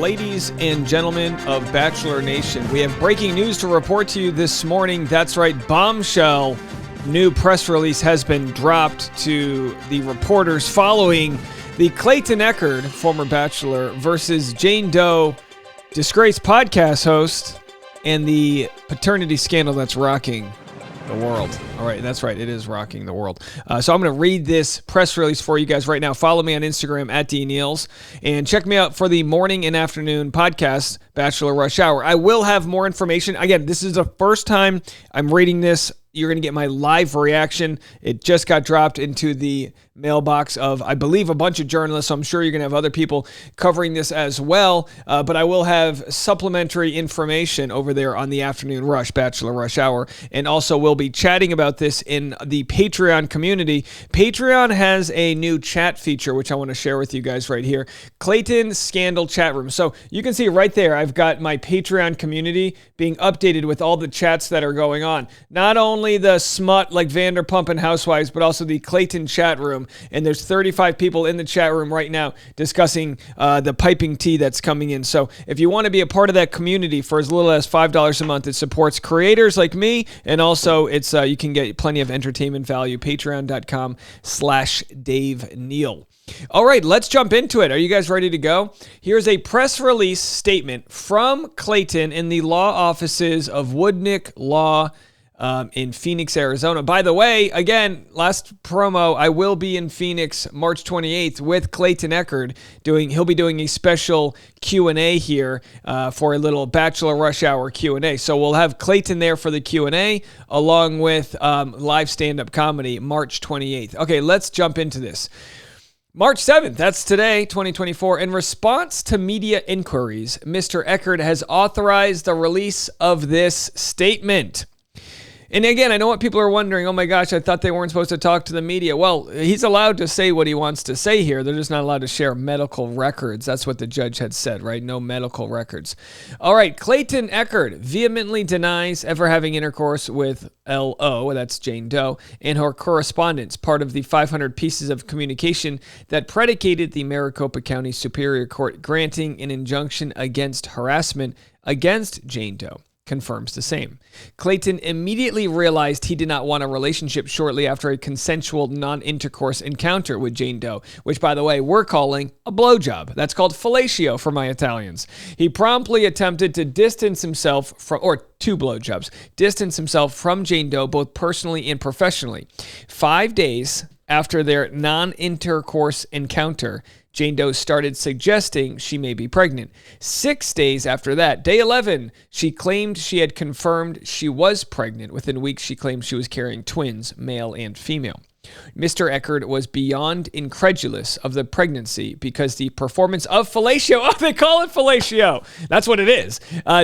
ladies and gentlemen of Bachelor Nation. We have breaking news to report to you this morning. That's right, bombshell. New press release has been dropped to the reporters following the Clayton Echard, former Bachelor, versus Jane Doe, disgraced podcast host, and the paternity scandal that's rocking the world. All right, that's right. It is rocking the world. So I'm going to read this press release for you guys right now. Follow me on Instagram at DNeals and check me out for the morning and afternoon podcast, Bachelor Rush Hour. I will have more information. Again, this is the first time I'm reading this. You're going to get my live reaction. It just got dropped into the mailbox of, I believe, a bunch of journalists. So I'm sure you're going to have other people covering this as well. But I will have supplementary information over there on the Afternoon Rush, Bachelor Rush Hour. And also we'll be chatting about this in the Patreon community. Patreon has a new chat feature, which I want to share with you guys right here. Clayton Scandal Chat Room. So you can see right there, I've got my Patreon community being updated with all the chats that are going on. Not only the smut like Vanderpump and Housewives, but also the Clayton chat room. And there's 35 people in the chat room right now discussing the piping tea that's coming in. So if you want to be a part of that community for as little as $5 a month, it supports creators like me. And also it's you can get plenty of entertainment value. Patreon.com/Dave Neal. All right, let's jump into it. Are you guys ready to go? Here's a press release statement from Clayton in the law offices of Woodnick Law in Phoenix, Arizona. By the way, again, last promo, I will be in Phoenix March 28th with Clayton Echard. He'll be doing a special Q&A here for a little Bachelor Rush Hour Q&A. So we'll have Clayton there for the Q&A along with live stand-up comedy March 28th. Okay, let's jump into this. March 7th, that's today, 2024. In response to media inquiries, Mr. Echard has authorized the release of this statement. And again, I know what people are wondering. Oh my gosh, I thought they weren't supposed to talk to the media. Well, he's allowed to say what he wants to say here. They're just not allowed to share medical records. That's what the judge had said, right? No medical records. All right, Clayton Echard vehemently denies ever having intercourse with L.O., that's Jane Doe, and her correspondence, part of the 500 pieces of communication that predicated the Maricopa County Superior Court granting an injunction against harassment against Jane Doe. Confirms the same. Clayton immediately realized he did not want a relationship shortly after a consensual non-intercourse encounter with Jane Doe, which, by the way, we're calling a blowjob. That's called fellatio for my Italians. He promptly attempted to distance himself from Jane Doe, both personally and professionally. 5 days after their non-intercourse encounter, Jane Doe started suggesting she may be pregnant. 6 days after that, day 11, she claimed she had confirmed she was pregnant. Within weeks, she claimed she was carrying twins, male and female. Mr. Echard was beyond incredulous of the pregnancy because the performance of fellatio, they call it fellatio, that's what it is,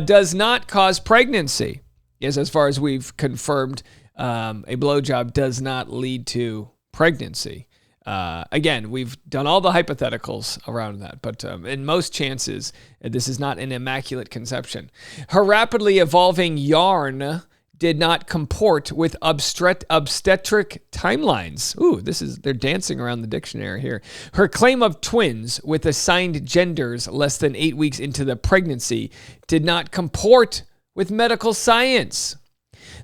does not cause pregnancy. Yes, as far as we've confirmed, a blowjob does not lead to pregnancy. Again, we've done all the hypotheticals around that, but in most chances, this is not an immaculate conception. Her rapidly evolving yarn did not comport with obstetric timelines. Ooh, they're dancing around the dictionary here. Her claim of twins with assigned genders less than 8 weeks into the pregnancy did not comport with medical science.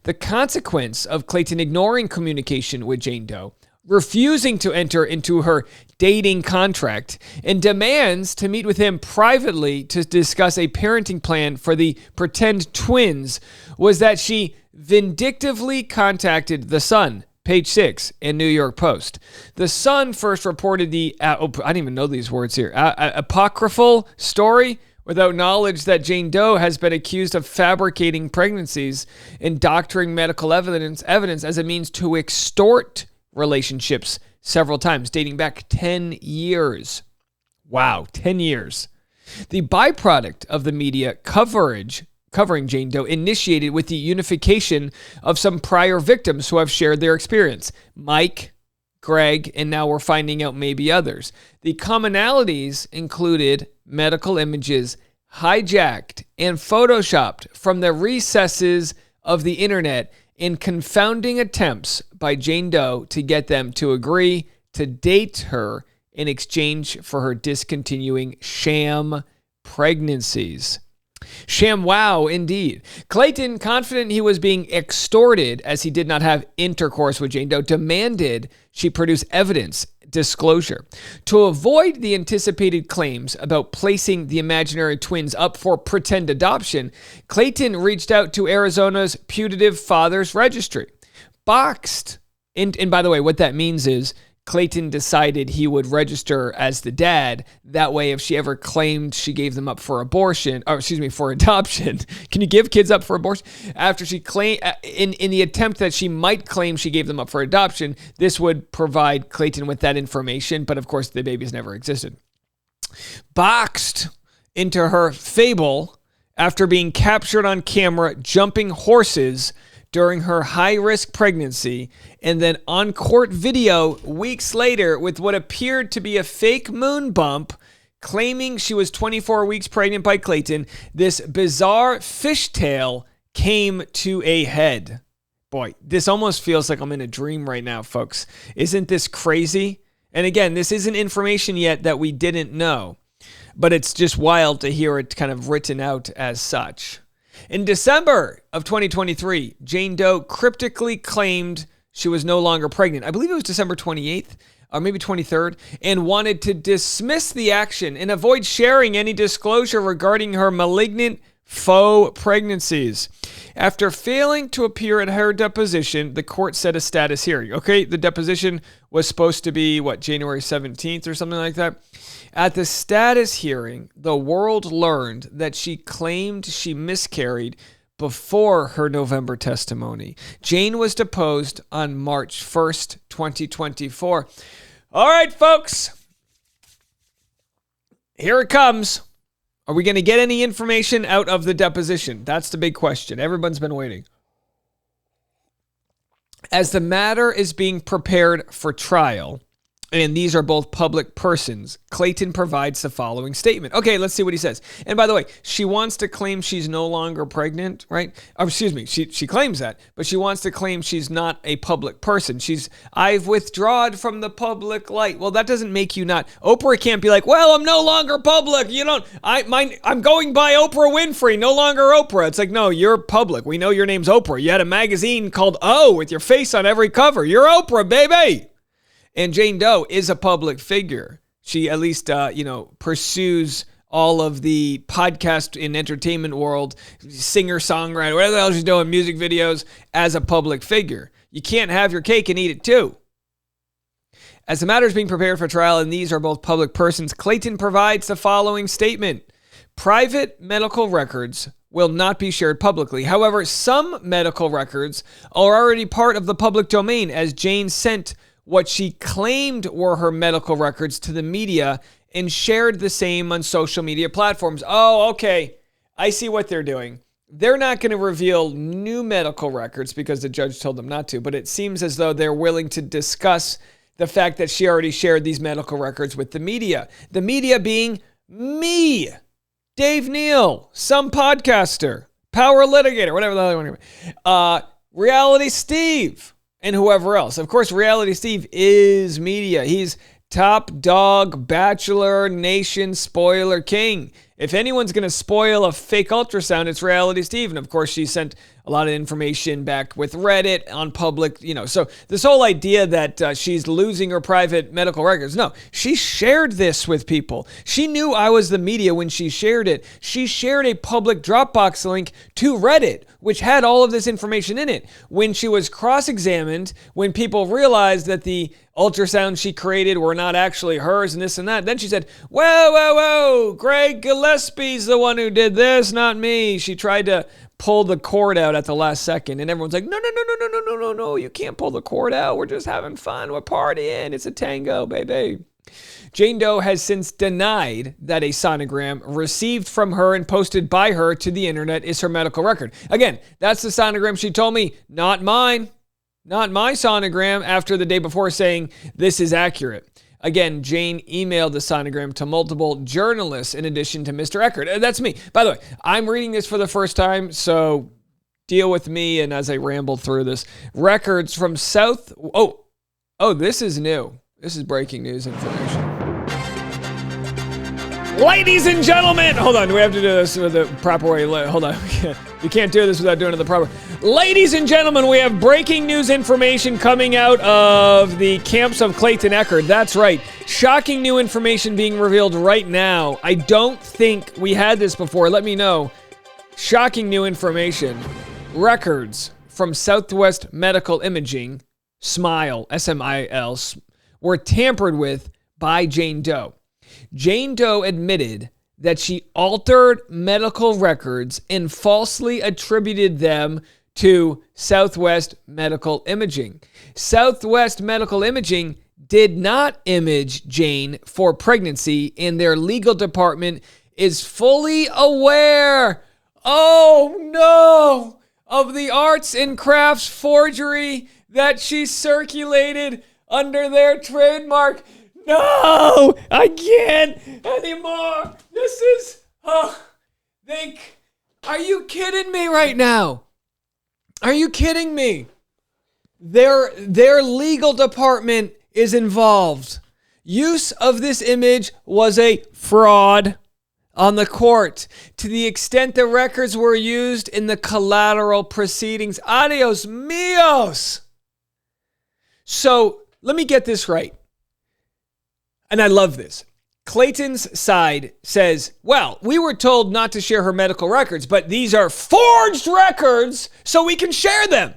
The consequence of Clayton ignoring communication with Jane Doe, refusing to enter into her dating contract, and demands to meet with him privately to discuss a parenting plan for the pretend twins, was that she vindictively contacted The Sun, Page 6, and New York Post. The Sun first reported the, I didn't even know these words here, apocryphal story without knowledge that Jane Doe has been accused of fabricating pregnancies and doctoring medical evidence as a means to extort relationships several times, dating back 10 years. Wow, 10 years. The byproduct of the media coverage covering Jane Doe initiated with the unification of some prior victims who have shared their experience. Mike, Greg, and now we're finding out maybe others. The commonalities included medical images hijacked and photoshopped from the recesses of the internet in confounding attempts by Jane Doe to get them to agree to date her in exchange for her discontinuing sham pregnancies. ShamWow, indeed. Clayton, confident he was being extorted as he did not have intercourse with Jane Doe, demanded she produce evidence, disclosure. To avoid the anticipated claims about placing the imaginary twins up for pretend adoption, Clayton reached out to Arizona's Putative Fathers Registry. Boxed. And by the way, what that means is Clayton decided he would register as the dad. That way, if she ever claimed she gave them up for adoption, can you give kids up for abortion? After she claimed, in the attempt that she might claim she gave them up for adoption, this would provide Clayton with that information. But of course, the babies never existed. Boxed into her fable after being captured on camera jumping horses during her high-risk pregnancy, and then on court video weeks later with what appeared to be a fake moon bump, claiming she was 24 weeks pregnant by Clayton, this bizarre fishtail came to a head. Boy, this almost feels like I'm in a dream right now, folks. Isn't this crazy? And again, this isn't information yet that we didn't know, but it's just wild to hear it kind of written out as such. In December of 2023, Jane Doe cryptically claimed she was no longer pregnant. I believe it was December 28th or maybe 23rd, and wanted to dismiss the action and avoid sharing any disclosure regarding her malignant faux pregnancies. After failing to appear at her deposition, the court set a status hearing. Okay, the deposition was supposed to be, January 17th or something like that? At the status hearing, the world learned that she claimed she miscarried before her November testimony. Jane was deposed on March 1st, 2024. All right, folks. Here it comes. Are we going to get any information out of the deposition? That's the big question. Everyone's been waiting. As the matter is being prepared for trial, and these are both public persons, Clayton provides the following statement. Okay, let's see what he says. And by the way, she wants to claim she's no longer pregnant, right? She claims that, but she wants to claim she's not a public person. I've withdrawn from the public light. Well, that doesn't make you not. Oprah can't be like, well, I'm no longer public. I'm going by Oprah Winfrey, no longer Oprah. It's like, no, you're public. We know your name's Oprah. You had a magazine called O with your face on every cover. You're Oprah, baby. And Jane Doe is a public figure. She at least, pursues all of the podcast and entertainment world, singer-songwriter, whatever the hell she's doing, music videos, as a public figure. You can't have your cake and eat it too. As the matter is being prepared for trial, and these are both public persons, Clayton provides the following statement. Private medical records will not be shared publicly. However, some medical records are already part of the public domain, as Jane sent what she claimed were her medical records to the media and shared the same on social media platforms. Oh, okay. I see what they're doing. They're not going to reveal new medical records because the judge told them not to, but it seems as though they're willing to discuss the fact that she already shared these medical records with the media. The media being me, Dave Neal, some podcaster, power litigator, whatever the hell you want to Reality Steve, and whoever else. Of course, Reality Steve is media. He's top dog, Bachelor, Nation, spoiler king. If anyone's going to spoil a fake ultrasound, it's Reality Steve. And of course, she sent a lot of information back with Reddit on public, So this whole idea that she's losing her private medical records, no, she shared this with people. She knew I was the media when she shared it. She shared a public Dropbox link to Reddit, which had all of this information in it. When she was cross-examined, when people realized that the ultrasounds she created were not actually hers and this and that, then she said, whoa, Greg Gillespie's the one who did this, not me. She tried to pull the cord out at the last second, and everyone's like, no, you can't pull the cord out. We're just having fun. We're partying. It's a tango, baby. Jane Doe has since denied that a sonogram received from her and posted by her to the internet is her medical record. Again, that's the sonogram she told me, not mine, not my sonogram, after the day before saying this is accurate. Again, Jane emailed the sonogram to multiple journalists in addition to Mr. Echard. That's me. By the way, I'm reading this for the first time, so deal with me and as I ramble through this. Records from South... Oh, this is new. This is breaking news information. Ladies and gentlemen, hold on, we have to do this the proper way. Hold on, we can't do this without doing it the proper. Ladies and gentlemen, we have breaking news information coming out of the camps of Clayton Echard. That's right, shocking new information being revealed right now. I don't think we had this before. Let me know. Shocking new information. Records from Southwest Medical Imaging, SMILE, S-M-I-L, were tampered with by Jane Doe. Jane Doe admitted that she altered medical records and falsely attributed them to Southwest Medical Imaging. Southwest Medical Imaging did not image Jane for pregnancy, and their legal department is fully aware, oh no, of the arts and crafts forgery that she circulated under their trademark. No, I can't anymore. This is, are you kidding me right now? Are you kidding me? Their legal department is involved. Use of this image was a fraud on the court to the extent the records were used in the collateral proceedings. Adios míos. So let me get this right. And I love this. Clayton's side says, well, we were told not to share her medical records, but these are forged records, so we can share them.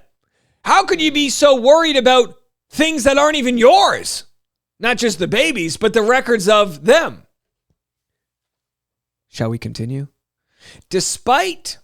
How could you be so worried about things that aren't even yours? Not just the babies, but the records of them. Shall we continue? Despite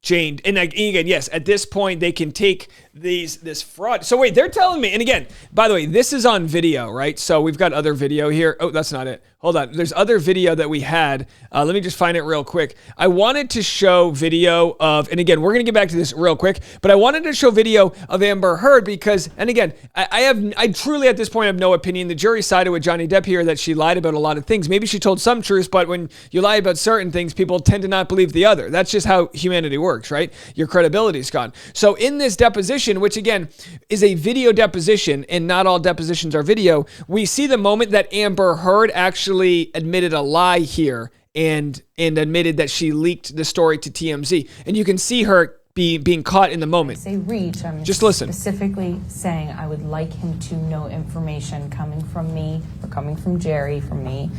Jane, and again, yes, at this point, they can take this fraud. So wait, they're telling me, and again, by the way, this is on video, right? So we've got other video here. Oh, that's not it. Hold on. There's other video that we had. Let me just find it real quick. I wanted to show video of, and again, we're going to get back to this real quick, but I wanted to show video of Amber Heard because, and again, I truly at this point have no opinion. The jury sided with Johnny Depp here that she lied about a lot of things. Maybe she told some truths, but when you lie about certain things, people tend to not believe the other. That's just how humanity works, right? Your credibility is gone. So in this deposition, which again is a video deposition, and not all depositions are video, we see the moment that Amber Heard actually admitted a lie here and admitted that she leaked the story to TMZ. And you can see her being caught in the moment. Say reach, I'm just listen. Specifically saying I would like him to know information coming from me or coming from Jerry, from me,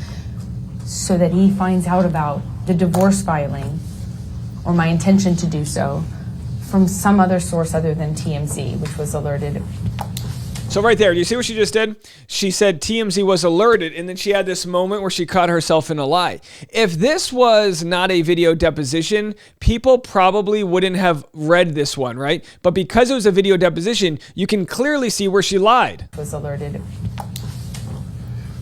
so that he finds out about the divorce filing or my intention to do so from some other source other than TMZ, which was alerted. So right there, do you see what she just did? She said TMZ was alerted, and then she had this moment where she caught herself in a lie. If this was not a video deposition, people probably wouldn't have read this one, right? But because it was a video deposition, you can clearly see where she lied. Was alerted.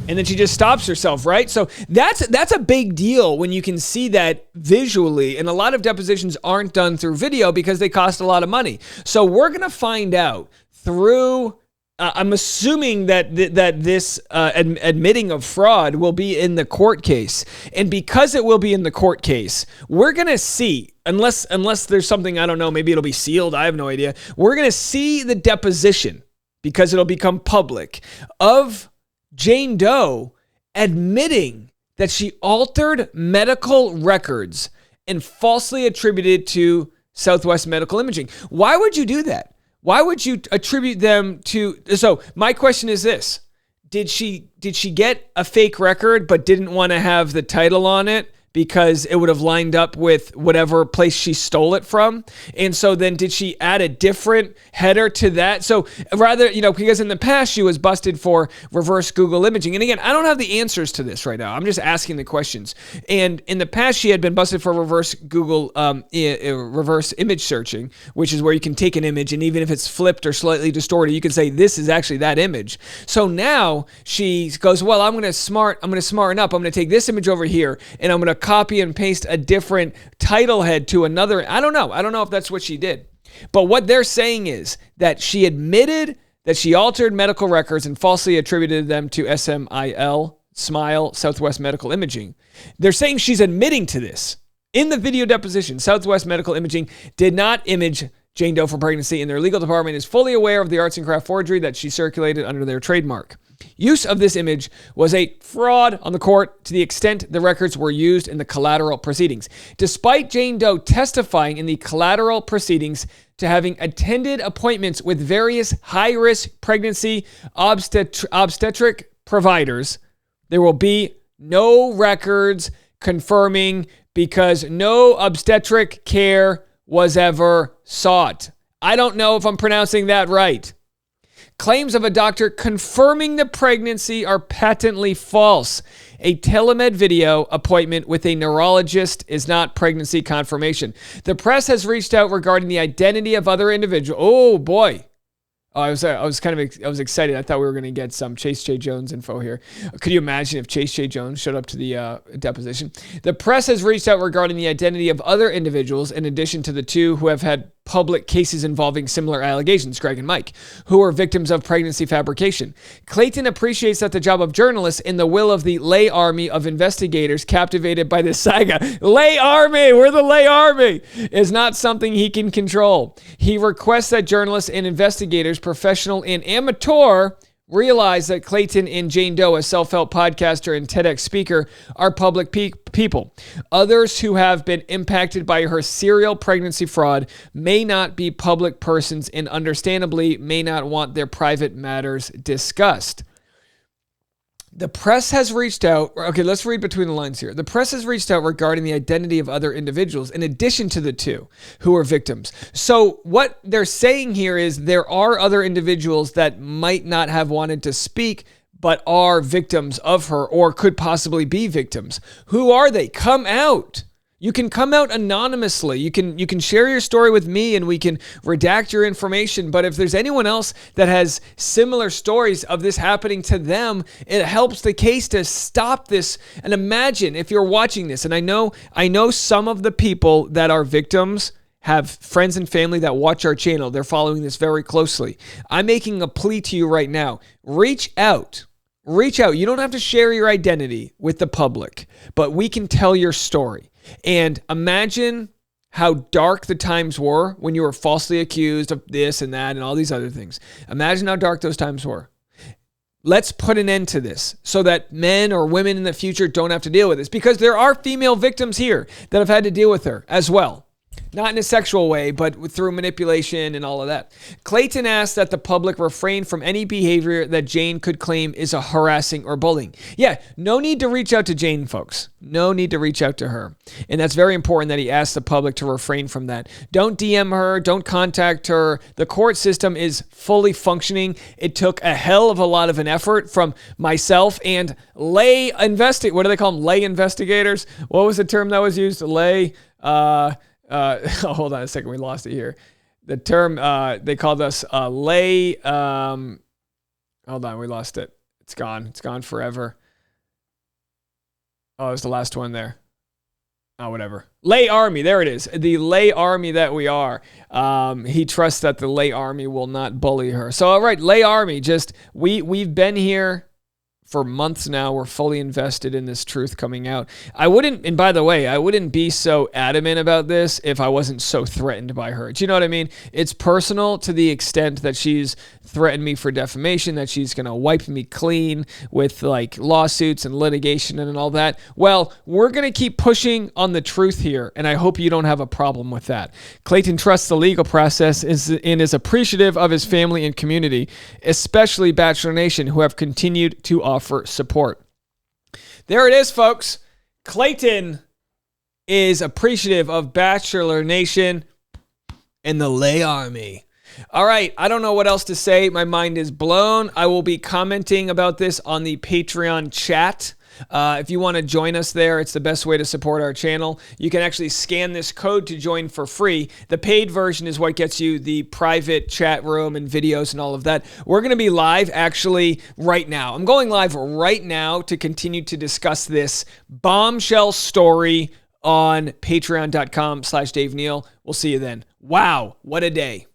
And then she just stops herself, right? So that's a big deal when you can see that visually. And a lot of depositions aren't done through video because they cost a lot of money. So we're going to find out through... I'm assuming that this admitting of fraud will be in the court case. And because it will be in the court case, we're going to see, unless there's something, I don't know, maybe it'll be sealed, I have no idea. We're going to see the deposition, because it'll become public, of Jane Doe admitting that she altered medical records and falsely attributed to Southwest Medical Imaging. Why would you do that? Why would you attribute them to... So my question is this. Did she get a fake record but didn't want to have the title on it because it would have lined up with whatever place she stole it from? And so then did she add a different header to that? So rather, because in the past she was busted for reverse Google imaging. And again, I don't have the answers to this right now. I'm just asking the questions. And in the past she had been busted for reverse Google, reverse image searching, which is where you can take an image and even if it's flipped or slightly distorted, you can say this is actually that image. So now she goes, well, I'm going to smarten up. I'm going to take this image over here and I'm going to copy and paste a different title head to another. I don't know if that's what she did. But what they're saying is that she admitted that she altered medical records and falsely attributed them to SMILE, Southwest Medical Imaging. They're saying she's admitting to this. In the video deposition, Southwest Medical Imaging did not image Jane Doe for pregnancy, and their legal department is fully aware of the arts and craft forgery that she circulated under their trademark. Use of this image was a fraud on the court to the extent the records were used in the collateral proceedings. Despite Jane Doe testifying in the collateral proceedings to having attended appointments with various high-risk pregnancy obstetric providers, there will be no records confirming because no obstetric care was ever sought. I don't know if I'm pronouncing that right. Claims of a doctor confirming the pregnancy are patently false. A telemed video appointment with a neurologist is not pregnancy confirmation. The press has reached out regarding the identity of other individuals. Oh boy. Oh, I was excited. I thought we were going to get some Chase J. Jones info here. Could you imagine if Chase J. Jones showed up to the deposition? The press has reached out regarding the identity of other individuals in addition to the two who have had public cases involving similar allegations, Greg and Mike, who are victims of pregnancy fabrication. Clayton appreciates that the job of journalists in the will of the lay army of investigators captivated by this saga. Lay army, we're the lay army, is not something he can control. He requests that journalists and investigators, professional and amateur, realize that Clayton and Jane Doe, a self-help podcaster and TEDx speaker, are public people. Others who have been impacted by her serial pregnancy fraud may not be public persons and understandably may not want their private matters discussed. The press has reached out. Okay, let's read between the lines here. The press has reached out regarding the identity of other individuals in addition to the two who are victims. So what they're saying here is there are other individuals that might not have wanted to speak but are victims of her or could possibly be victims. Who are they? Come out. You can come out anonymously. You can share your story with me and we can redact your information. But if there's anyone else that has similar stories of this happening to them, it helps the case to stop this. And imagine if you're watching this, and I know some of the people that are victims have friends and family that watch our channel. They're following this very closely. I'm making a plea to you right now. Reach out. Reach out. You don't have to share your identity with the public, but we can tell your story. And imagine how dark the times were when you were falsely accused of this and that and all these other things. Imagine how dark those times were. Let's put an end to this so that men or women in the future don't have to deal with this, because there are female victims here that have had to deal with her as well. Not in a sexual way, but through manipulation and all of that. Clayton asked that the public refrain from any behavior that Jane could claim is a harassing or bullying. Yeah, no need to reach out to Jane, folks. No need to reach out to her. And that's very important that he asked the public to refrain from that. Don't DM her. Don't contact her. The court system is fully functioning. It took a hell of a lot of an effort from myself and what do they call them? Lay investigators? What was the term that was used? Hold on a second. We lost it here. The term, they called us lay. Hold on. We lost it. It's gone. It's gone forever. Oh, it was the last one there. Oh, whatever. Lay army. There it is. The lay army that we are. He trusts that the lay army will not bully her. So, all right, lay army. We've been here for months now. We're fully invested in this truth coming out. I wouldn't be so adamant about this if I wasn't so threatened by her. Do you know what I mean? It's personal to the extent that she's threatened me for defamation, that she's going to wipe me clean with like lawsuits and litigation and all that. Well, we're going to keep pushing on the truth here, and I hope you don't have a problem with that. Clayton trusts the legal process and is appreciative of his family and community, especially Bachelor Nation, who have continued to offer support. There it is, folks. Clayton is appreciative of Bachelor Nation and the lay army. All right, I don't know what else to say. My mind is blown. I will be commenting about this on the Patreon chat. If you want to join us there, it's the best way to support our channel. You can actually scan this code to join for free. The paid version is what gets you the private chat room and videos and all of that. We're going to be live actually right now. I'm going live right now to continue to discuss this bombshell story on patreon.com/Dave Neal. We'll see you then. Wow, what a day.